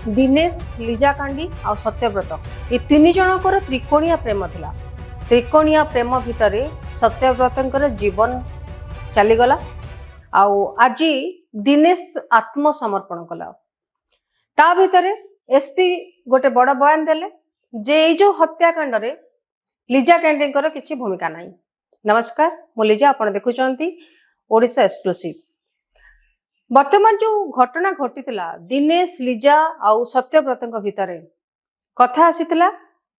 Dinesh Lisa Kandi आ सत्यव्रत ये तीन जनकर त्रिकोणिया प्रेम थिला। त्रिकोणिया प्रेम भितर सत्यव्रतर जीवन चलीगला। आज दिनेश आत्मसमर्पण कला। ता भितर एसपी गोटे बड़ बयान देले जे जो हत्याकांड रे लीजा कांडीकर किसी भूमिका नहीं। नमस्कार, मु लीजा, आपण देखुचंती ओडिशा एक्सक्लूसिव। वर्तमान जो घटना घटी दिनेश लीजा आउ सत्यव्रत भितर कथा आसीला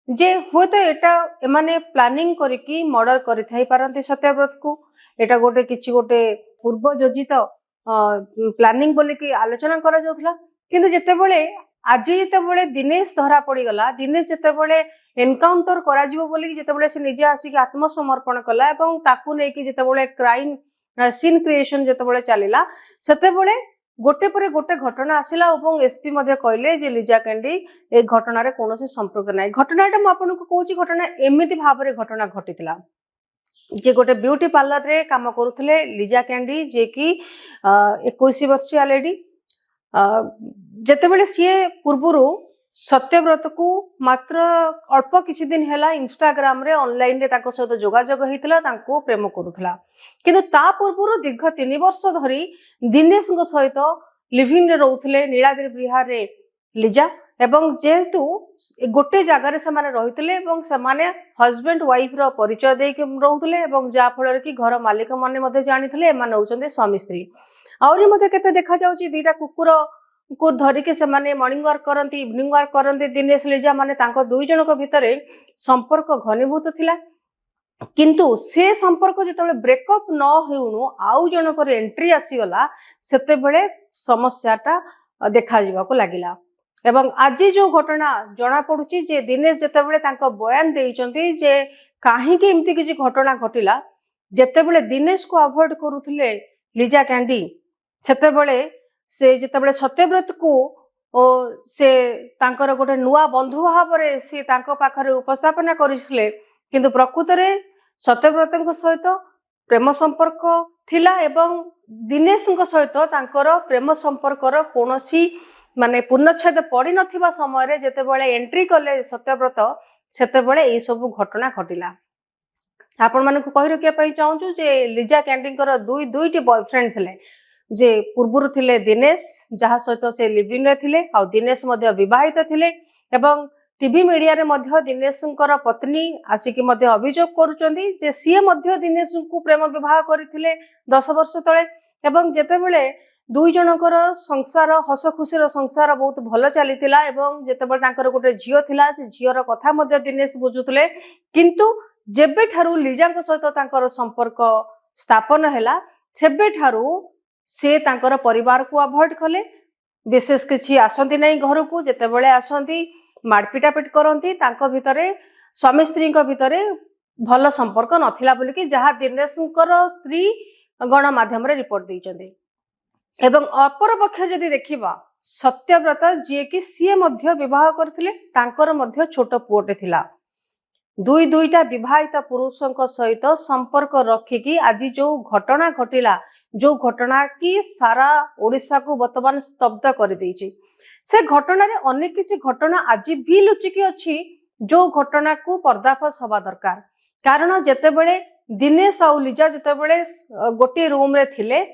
जे हुए तो एटा एमाने प्लानिंग करके मर्डर करि पारंती सत्यव्रत को। एटा गोटे किछि गोटे पूर्व योजित प्लानिंग बोली कि आलोचना करा जाउथला। किंतु जेतेबेले आज जेतेबेले दिनेश धरा पड़ी गला, दिनेश जेतेबेले एनकाउंटर करा जिवो बोली कि जेतेबेले से निजे आसिक आत्मसमर्पण कला एवं ताकू नै कि जेतेबेले क्राइम सीन क्रिएशन जेतेबेले चलिला सेतेबेले गोटे परे गोटे घटना आसिला और एसपी मध्ये कहले जे लीजा कांडी ए घटना रे कोनोसी संपर्क नाही। घटनाटा म आपनको कहूची घटना एमिति भाबरे घटना घटितला जे गोटे ब्यूटी पार्लर रे काम करूथले लीजा कांडी जे कि 21 वर्षीय लेडी। जेतेबेले सी पूर्वरु सत्यव्रत को मात्र अल्प किछि दिन हैला इंस्टाग्राम रे ऑनलाइन रे ताको सहित जोगाजोग हेतिला, ताको प्रेम करूथला। किंतु ता पूर्वरु दीर्घ 3 वर्ष धरी दिनेश सहित लिविंग रे रहउथले नीलाद्री बिहार रे लीजा। एवं जेहेतु गोटे जगार से रही हजबैंड वाइफ रो परिचय दे रहउथले एवं जा फल कि घर मालिक माने जानी एमाने होचंदे स्वामी स्त्री। आउरी मध्ये केते देखा जाउची दीटा कुकुर को धरिके से माने मॉर्निंग वॉक करंती, इवनिंग वॉक करंती। दिनेश लीजा माने तांको दुई जनक भितरे संपर्क घनीभूत थिला। किंतु से संपर्क जेतेबेले ब्रेकअप न हेउनु आउ जनकर एंट्री आसीगला सेते बेले समस्याटा देखा जिवाको लागिला। एवं आज जो घटना जना पड़ुची जे दिनेश जेतेबेले तांको बयान देइचंती जे काहेकि एमती किछि घटना घटिला। जेतेबेले दिनेश को अवॉइड करूथले लीजा कांडी सेतेबेले से जेतेबेले सत्यव्रत को से तांकर गोटे नुआ बंधु भाव रे से तांको पाखरे उपस्थापना करिसले। किंतु प्रकृत रे सत्यव्रत सहित प्रेम संपर्क थिला एवं दिनेश सहित तांकर प्रेम संपर्कर कोनोसी माने पूर्णच्छेद पड़ी नथिबा समय रे जेतेबेले एंट्री कले सत्यव्रत सेतेबेले ए सब घटना घटिला। आपण मानकु कहि रखिया पई चाहूछु जे लीजा कांडीकर दुईटी बॉयफ्रेंड थिले जे पूर्वरु थिले दिनेश जहा सहित से लिविंग रे थिले आ दिनेश मध्ये विवाहित थिले एवं टीवी मीडिया रे मध्ये दिनेशंकर पत्नी आसिकी मध्ये अभियोग करूचंदी जे सीए मध्ये दिनेश को प्रेम विवाह करथिले 10 वर्ष तळे। एवं जेतेबेले दुई जनकर संसार हस खुशीर संसार बहुत भल चलीथिला एवं जेतेबेले तांकर गोटे झियो थिला से झियोर कथा मध्ये दिनेश बुझुथले। किंतु जेबे ठारू लीजांक सहित तांकर संपर्क स्थापन हैला सेबे ठारू से तांकर परिवार को अवॉइड कले। विशेष किछि आसंती नै घर को, जेतेबेले आसंती मारपिटापिट करंती तांको भितरे स्वामी स्त्री भितरे भल संपर्क नथिला बोली कि जहा दिनेशंकर स्त्री गण माध्यम रे रिपोर्ट दैचंदी। एवं अपर पक्ष जदि देखिबा सत्यव्रत जे कि सीए मध्ये विवाह करथिले तांकर मध्ये छोट पुओटे थिला। दुईटा विवाहित पुरुषों सहित संपर्क रखिकी आज जो घटना घटिला, जो घटना की सारा ओडिशा को वर्तमान स्तब्ध कर देइछि, से घटना रे अनेक किसी घटना आज भी लुचिकी अछि जो घटना को पर्दाफाश हवा दरकार। कारण जेतेबेले दिनेश आ लीजा जेतेबेले गोटे रूम रे थिले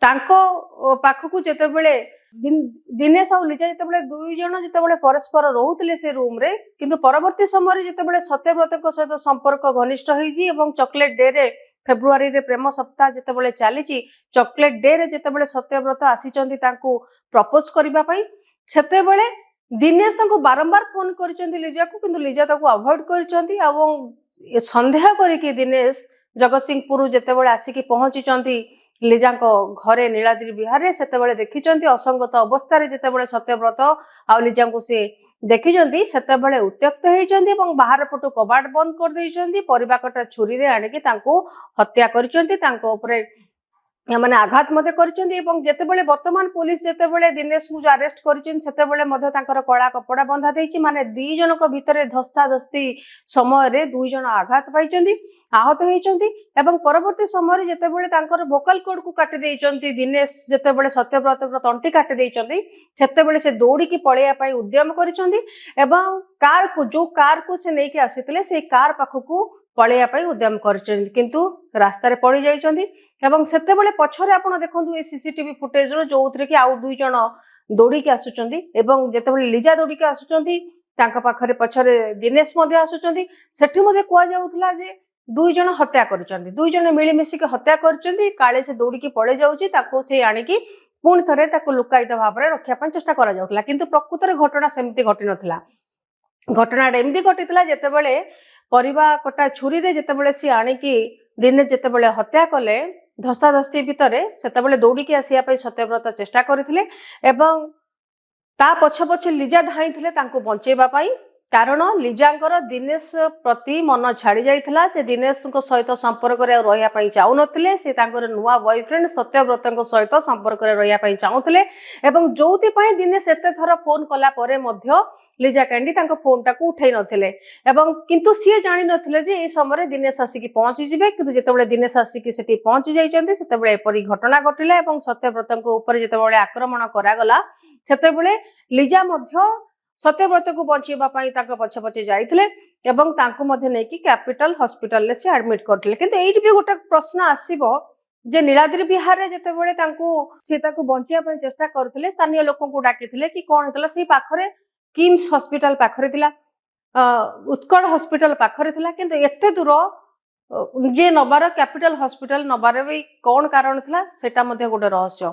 तांको पाखकु जेतेबेले दिनेश आ लीजा जेतेबेले दुई जण जेतेबेले परस्पर रहउतले से रूम रे, किंतु परवर्ती समय रे जेतेबेले सत्यव्रत को सहित संपर्क घनिष्ठ होईजी एवं चॉकलेट डे रे फेब्रुआरी रे प्रेम सप्ताह जेतेबेले चलीची चॉकलेट डे रे जेतेबेले सत्यव्रत आसीचंती तांको प्रपोज करिबा पई सेतेबेले दिनेश तांको बारंबार फोन करिचंती लीजा को, किंतु लीजा ताको अवॉइड करिचंती एवं संदेह करिकि दिनेश जगतसिंहपुर जेतेबेले आसिकी पहुंचीचंती लीजा को घरे नीलाद्री बिहार रे सेतेबेले देखिचंती असंगत अवस्था रे जेतेबेले सत्यव्रत आ लीजा को से देखिचंती सेतेबेले उत्त्यक्त हेइचंती एवं बाहर पटु कबाट बंद कर देइचंती। परिबा कटा छुरी रे आनिकी तांको हत्या करिचंती, तांको ऊपर ମାନେ ଆଘାତ ମଧ୍ୟ କରିଛନ୍ତି ଏବଂ ଯେତେବେଳେ ବର୍ତ୍ତମାନ ପୁଲିସ ଯେତେବେଳେ ଦିନେଶକୁ ଆରେଷ୍ଟ କରିଛନ୍ତି ସେତେବେଳେ ମଧ୍ୟ ତାଙ୍କର କଳା କପଡା ବନ୍ଧା ଦେଇଛି। ମାନେ ଦି ଜଣଙ୍କ ଭିତରେ ଧସ୍ତାଧସ୍ତି ସମୟରେ ଦୁଇ ଜଣ ଆଘାତ ପାଇଛନ୍ତି, ଆହତ ହେଇଛନ୍ତି ଏବଂ ପରବର୍ତ୍ତୀ ସମୟରେ ଯେତେବେଳେ ତାଙ୍କର ଭୋକାଲ କୋର୍ଡକୁ କାଟି ଦେଇଛନ୍ତି, ଦିନେଶ ଯେତେବେଳେ ସତ୍ୟବ୍ରତଙ୍କର ତଣ୍ଟି କାଟି ଦେଇଛନ୍ତି ସେତେବେଳେ ସେ ଦୌଡ଼ିକି ପଳେଇବା ପାଇଁ ଉଦ୍ୟମ କରିଛନ୍ତି ଏବଂ ଯୋଉ କାରକୁ ସେ ନେଇକି ଆସିଥିଲେ ସେଇ କାର ପାଖକୁ ପଳେଇବା ପାଇଁ ଉଦ୍ୟମ କରିଛନ୍ତି, କିନ୍ତୁ ରାସ୍ତାରେ ପଡି ଯାଇଛନ୍ତି। ଏବଂ ସେତେବେଳେ ପଛରେ ଆପଣ ଦେଖନ୍ତୁ ଏ ସିସିଟିଭି ଫୁଟେଜରୁ ଯୋଉଥିରେ କି ଆଉ ଦୁଇ ଜଣ ଦୌଡ଼ିକି ଆସୁଛନ୍ତି ଏବଂ ଯେତେବେଳେ ଲିଜା ଦୌଡ଼ିକି ଆସୁଛନ୍ତି ତାଙ୍କ ପାଖରେ ପଛରେ ଦିନେଶ ମଧ୍ୟ ଆସୁଛନ୍ତି। ସେଠି ମଧ୍ୟ କୁହାଯାଉଥିଲା ଯେ ଦୁଇ ଜଣ ହତ୍ୟା କରିଛନ୍ତି, ଦୁଇ ଜଣ ମିଳିମିଶିକି ହତ୍ୟା କରିଛନ୍ତି, କାଳେ ସେ ଦୌଡ଼ିକି ପଳେଇ ଯାଉଛି ତାକୁ ସେ ଆଣିକି ପୁଣି ଥରେ ତାକୁ ଲୁକାୟିତ ଭାବରେ ରଖିବା ପାଇଁ ଚେଷ୍ଟା କରାଯାଉଥିଲା, କିନ୍ତୁ ପ୍ରକୃତରେ ଘଟଣା ସେମିତି ଘଟି ନଥିଲା। ଘଟଣାଟା ଏମିତି ଘଟିଥିଲା ଯେତେବେଳେ ପରିବା କଟା ଛୁରୀରେ ଯେତେବେଳେ ସିଏ ଆଣିକି ଦିନେଶ ଯେତେବେଳେ ହତ୍ୟା କଲେ ଧସ୍ତାଧସ୍ତି ଭିତରେ ସେତେବେଳେ ଦୌଡ଼ିକି ଆସିବା ପାଇଁ ସତ୍ୟବ୍ରତ ଚେଷ୍ଟା କରିଥିଲେ ଏବଂ ତା ପଛେ ପଛେ ଲିଜା ଧାଇଁଥିଲେ ତାଙ୍କୁ ବଞ୍ଚେଇବା ପାଇଁ, କାରଣ ଲିଜାଙ୍କର ଦିନେଶ ପ୍ରତି ମନ ଛାଡ଼ି ଯାଇଥିଲା। ସେ ଦିନେଶଙ୍କ ସହିତ ସମ୍ପର୍କରେ ରହିବା ପାଇଁ ଚାହୁଁନଥିଲେ, ସେ ତାଙ୍କର ନୂଆ ବୟଫ୍ରେଣ୍ଡ ସତ୍ୟବ୍ରତଙ୍କ ସହିତ ସମ୍ପର୍କରେ ରହିବା ପାଇଁ ଚାହୁଁଥିଲେ ଏବଂ ଯୋଉଥିପାଇଁ ଦିନେଶ ଏତେ ଥର ଫୋନ କଲା ପରେ ମଧ୍ୟ ଲିଜା କ୍ୟାଣ୍ଡି ତାଙ୍କ ଫୋନଟାକୁ ଉଠେଇ ନଥିଲେ ଏବଂ କିନ୍ତୁ ସିଏ ଜାଣିନଥିଲେ ଯେ এই ସମୟରେ ଦିନେଶ ଆସିକି ପହଞ୍ଚିଯିବେ। କିନ୍ତୁ ଯେତେବେଳେ ଦିନେଶ ଆସିକି ସେଠି ପହଞ୍ଚି ଯାଇଛନ୍ତି ସେତେବେଳେ ଏପରି ଘଟଣା ଘଟିଲା ଏବଂ ସତ୍ୟବ୍ରତଙ୍କ ଉପରେ ଯେତେବେଳେ ଆକ୍ରମଣ କରାଗଲା ସେତେବେଳେ ଲିଜା ମଧ୍ୟ ସତ୍ୟବ୍ରତକୁ ବଞ୍ଚେଇବା ପାଇଁ ତାଙ୍କ ପଛେ ପଛେ ଯାଇଥିଲେ ଏବଂ ତାଙ୍କୁ ମଧ୍ୟ ନେଇକି କ୍ୟାପିଟାଲ ହସ୍ପିଟାଲରେ ସେ ଆଡମିଟ କରିଥିଲେ। କିନ୍ତୁ ଏଇଠି ବି ଗୋଟେ ପ୍ରଶ୍ନ ଆସିବ ଯେ ନୀଳାଦ୍ରି ବିହାରରେ ଯେତେବେଳେ ତାକୁ ବଞ୍ଚେଇବା ପାଇଁ ଚେଷ୍ଟା କରୁଥିଲେ ସ୍ଥାନୀୟ ଲୋକଙ୍କୁ ଡାକିଥିଲେ କି କଣ ହେଇଥିଲା, ସେଇ ପାଖରେ କିମ୍ସ ହସ୍ପିଟାଲ ପାଖରେ ଥିଲା, ଉତ୍କଳ ହସ୍ପିଟାଲ ପାଖରେ ଥିଲା, କିନ୍ତୁ ଏତେ ଦୂର ଯେ ନବାର କ୍ୟାପିଟାଲ ହସ୍ପିଟାଲ ନବାର ବି କଣ କାରଣ ଥିଲା ସେଟା ମଧ୍ୟ ଗୋଟେ ରହସ୍ୟ।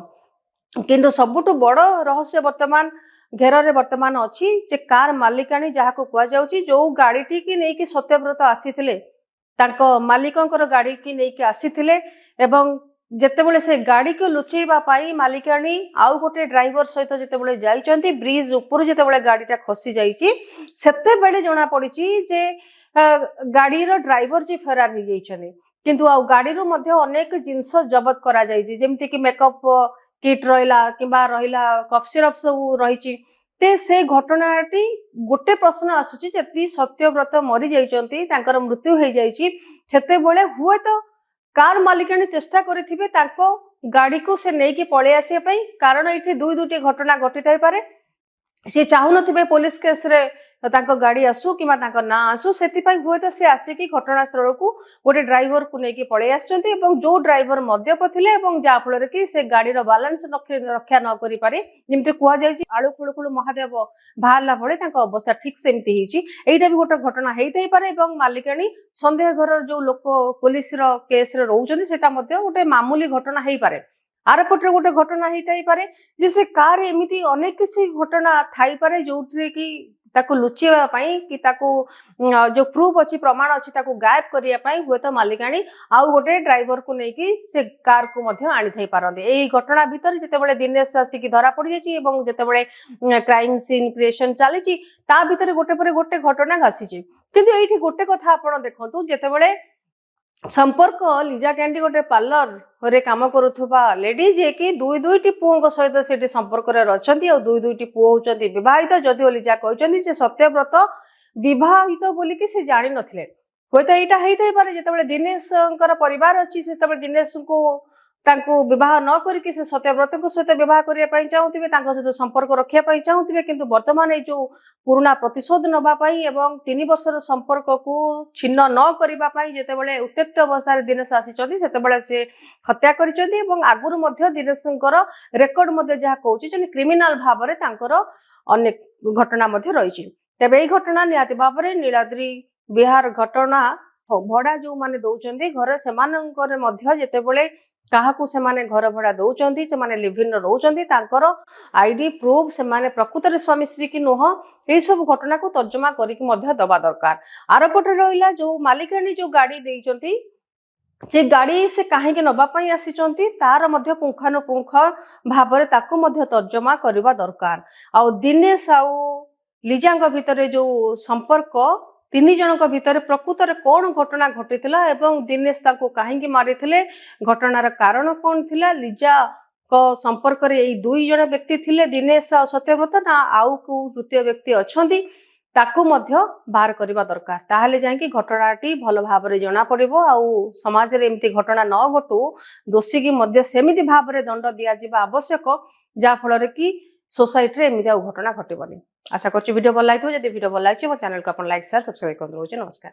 କିନ୍ତୁ ସବୁଠୁ ବଡ ରହସ୍ୟ ବର୍ତ୍ତମାନ ଘେରରେ ବର୍ତ୍ତମାନ ଅଛି ଯେ କାର ମାଲିକାଣୀ ଯାହାକୁ କୁହାଯାଉଛି, ଯୋଉ ଗାଡିଟି କି ନେଇକି ସତ୍ୟବ୍ରତ ଆସିଥିଲେ ତାଙ୍କ ମାଲିକଙ୍କର ଗାଡି କି ନେଇକି ଆସିଥିଲେ ଏବଂ ଯେତେବେଳେ ସେ ଗାଡିକୁ ଲୁଚେଇବା ପାଇଁ ମାଲିକାଣୀ ଆଉ ଗୋଟେ ଡ୍ରାଇଭର ସହିତ ଯେତେବେଳେ ଯାଇଛନ୍ତି ବ୍ରିଜ ଉପରୁ ଯେତେବେଳେ ଗାଡିଟା ଖସି ଯାଇଛି ସେତେବେଳେ ଜଣା ପଡିଛି ଯେ ଗାଡିର ଡ୍ରାଇଭର ଯେ ଫେରାର ହେଇଯାଇଛନ୍ତି, କିନ୍ତୁ ଆଉ ଗାଡିରୁ ମଧ୍ୟ ଅନେକ ଜିନିଷ ଜବତ କରାଯାଇଛି, ଯେମିତି କି ମେକଅପ କିଟ୍ ରହିଲା କିମ୍ବା ରହିଲା କଫ୍ ସିରପ ସବୁ ରହିଛି। ତେ ସେ ଘଟଣାଟି ଗୋଟେ ପ୍ରଶ୍ନ ଆସୁଛି, ଯଦି ସତ୍ୟବ୍ରତ ମରି ଯାଇଛନ୍ତି ତାଙ୍କର ମୃତ୍ୟୁ ହେଇଯାଇଛି ସେତେବେଳେ ହୁଏତ କାର ମାଲିକାଣୀ ଚେଷ୍ଟା କରିଥିବେ ତାଙ୍କ ଗାଡିକୁ ସେ ନେଇକି ପଳେଇ ଆସିବା ପାଇଁ, କାରଣ ଏଠି ଦୁଇଟି ଘଟଣା ଘଟି ଥାଇପାରେ। ସେ ଚାହୁଁନଥିବେ ପୋଲିସ କେସରେ ତାଙ୍କ ଗାଡି ଆସୁ କିମ୍ବା ତାଙ୍କ ନାଁ ଆସୁ, ସେଥିପାଇଁ ହୁଏତ ସେ ଆସିକି ଘଟଣାସ୍ଥଳକୁ ଗୋଟେ ଡ୍ରାଇଭରକୁ ନେଇକି ପଳେଇ ଆସିଛନ୍ତି ଏବଂ ଯୋଉ ଡ୍ରାଇଭର ମଦ୍ୟପ ଥିଲେ ଏବଂ ଯାହା ଫଳରେ କି ସେ ଗାଡିର ବାଲାନ୍ସ ରକ୍ଷା ନ କରିପାରି ଯେମିତି କୁହାଯାଇଛି ଆଳୁ ଖୁଳୁଖୁଳୁ ମହାଦେବ ବାହାରିଲା ଭଳି ତାଙ୍କ ଅବସ୍ଥା ଠିକ ସେମିତି ହେଇଛି। ଏଇଟା ବି ଗୋଟେ ଘଟଣା ହେଇଥାଇପାରେ ଏବଂ ମାଲିକାଣୀ ସନ୍ଦେହ ଘରର ଯୋଉ ଲୋକ ପୋଲିସର କେସରେ ରହୁଛନ୍ତି ସେଟା ମଧ୍ୟ ଗୋଟେ ମାମୁଲି ଘଟଣା ହେଇପାରେ। ଆରପଟରେ ଗୋଟେ ଘଟଣା ହେଇଥାଇପାରେ ଯେ ସେ କାର ଏମିତି ଅନେକ କିଛି ଘଟଣା ଥାଇପାରେ ଯୋଉଥିରେ କି ତାକୁ ଲୁଚେଇବା ପାଇଁ କି ତାକୁ ଯୋଉ ପ୍ରୁଫ ଅଛି ପ୍ରମାଣ ଅଛି ତାକୁ ଗାୟବ କରିବା ପାଇଁ ହୁଏତ ମାଲିକାଣୀ ଆଉ ଗୋଟେ ଡ୍ରାଇଭରକୁ ନେଇକି ସେ କାରକୁ ମଧ୍ୟ ଆଣିଥାଇ ପାରନ୍ତି। ଏଇ ଘଟଣା ଭିତରେ ଯେତେବେଳେ ଦିନେଶ ଆସିକି ଧରା ପଡିଯାଇଛି ଏବଂ ଯେତେବେଳେ କ୍ରାଇମ ସିନ୍ କ୍ରିଏସନ ଚାଲିଛି ତା ଭିତରେ ଗୋଟେ ପରେ ଗୋଟେ ଘଟଣା ଘାସିଛି। କିନ୍ତୁ ଏଇଠି ଗୋଟେ କଥା ଆପଣ ଦେଖନ୍ତୁ, ଯେତେବେଳେ ସମ୍ପର୍କ ଲିଜା କ୍ୟାଣ୍ଡି ଗୋଟେ ପାର୍ଲରରେ କାମ କରୁଥିବା ଲେଡି ଯିଏକି ଦୁଇଟି ପୁଅଙ୍କ ସହିତ ସେଠି ସମ୍ପର୍କରେ ଅଛନ୍ତି ଆଉ ଦୁଇଟି ପୁଅ ହଉଛନ୍ତି ବିବାହିତ, ଯଦିଓ ଲିଜା କହିଛନ୍ତି ସେ ସତ୍ୟବ୍ରତ ବିବାହିତ ବୋଲିକି ସେ ଜାଣିନଥିଲେ। ହୁଏତ ଏଇଟା ହେଇଥାଇପାରେ ଯେତେବେଳେ ଦିନେଶଙ୍କର ପରିବାର ଅଛି ସେତେବେଳେ ଦିନେଶଙ୍କୁ ତାଙ୍କୁ ବିବାହ ନ କରିକି ସେ ସତ୍ୟବ୍ରତଙ୍କ ସହିତ ବିବାହ କରିବା ପାଇଁ ଚାହୁଁଥିବେ, ତାଙ୍କ ସହିତ ସମ୍ପର୍କ ରଖିବା ପାଇଁ ଚାହୁଁଥିବେ, କିନ୍ତୁ ବର୍ତ୍ତମାନ ଏଇ ଯୋଉ ପୁରୁଣା ପ୍ରତିଶୋଧ ନବା ପାଇଁ ଏବଂ 3 ବର୍ଷର ସମ୍ପର୍କକୁ ଛିନ୍ନ ନ କରିବା ପାଇଁ ଯେତେବେଳେ ଉତ୍ତ୍ୟକ୍ତ ଅବସ୍ଥାରେ ଦିନେଶ ଆସିଛନ୍ତି ସେତେବେଳେ ସେ ହତ୍ୟା କରିଛନ୍ତି ଏବଂ ଆଗରୁ ମଧ୍ୟ ଦିନେଶଙ୍କର ରେକର୍ଡ ମଧ୍ୟ ଯାହା କହୁଛି ଯେ କ୍ରିମିନାଲ ଭାବରେ ତାଙ୍କର ଅନେକ ଘଟଣା ମଧ୍ୟ ରହିଛି। ତେବେ ଏଇ ଘଟଣା ନିହାତି ଭାବରେ ନୀଳାଦ୍ରି ବିହାର ଘଟଣା ଭଡା ଯୋଉମାନେ ଦଉଛନ୍ତି ଘରେ ସେମାନଙ୍କର ମଧ୍ୟ ଯେତେବେଳେ କାହାକୁ ସେମାନେ ଘର ଭଡା ଦଉଛନ୍ତି, ସେମାନେ ଲିଭିନ୍ ରହୁଛନ୍ତି, ତାଙ୍କର ଆଇଡି ପ୍ରୁଫ ସେମାନେ ପ୍ରକୃତରେ ସ୍ୱାମୀ ସ୍ତ୍ରୀ କି ନୁହଁ ଏଇ ସବୁ ଘଟଣାକୁ ତର୍ଜମା କରିକି ମଧ୍ୟ ଦବା ଦରକାର। ଆରପଟେ ରହିଲା ଯୋଉ ମାଲିକାଣୀ ଯୋଉ ଗାଡି ଦେଇଛନ୍ତି ସେ ଗାଡି ସେ କାହିଁକି ନବା ପାଇଁ ଆସିଛନ୍ତି ତାର ମଧ୍ୟ ପୁଙ୍ଖାନୁପୁଙ୍ଖ ଭାବରେ ତାକୁ ମଧ୍ୟ ତର୍ଜମା କରିବା ଦରକାର। ଆଉ ଦିନେଶ ଆଉ ଲିଜାଙ୍କ ଭିତରେ ଯୋଉ ସମ୍ପର୍କ ତିନି ଜଣଙ୍କ ଭିତରେ ପ୍ରକୃତରେ କଣ ଘଟଣା ଘଟିଥିଲା ଏବଂ ଦିନେଶ ତାଙ୍କୁ କାହିଁକି ମାରିଥିଲେ, ଘଟଣାର କାରଣ କଣ ଥିଲା, ଲିଜା ସମ୍ପର୍କରେ ଏଇ ଦୁଇ ଜଣ ବ୍ୟକ୍ତି ଥିଲେ ଦିନେଶ ଆଉ ସତ୍ୟବ୍ରତ ନା ଆଉ କୋଉ ତୃତୀୟ ବ୍ୟକ୍ତି ଅଛନ୍ତି ତାକୁ ମଧ୍ୟ ବାହାର କରିବା ଦରକାର। ତାହେଲେ ଯାଇକି ଘଟଣାଟି ଭଲ ଭାବରେ ଜଣା ପଡିବ ଆଉ ସମାଜରେ ଏମିତି ଘଟଣା ନ ଘଟୁ ଦୋଷୀକି ମଧ୍ୟ ସେମିତି ଭାବରେ ଦଣ୍ଡ ଦିଆଯିବା ଆବଶ୍ୟକ ଯାହା ଫଳରେ କି सोसाइटी एमती आउ घटना घटबनी। आशा करूँ वीडियो भल लगे। जब वीडियो भल लगे मो चैनल को आप लाइक शेयर सब्सक्राइब कर। नमस्कार।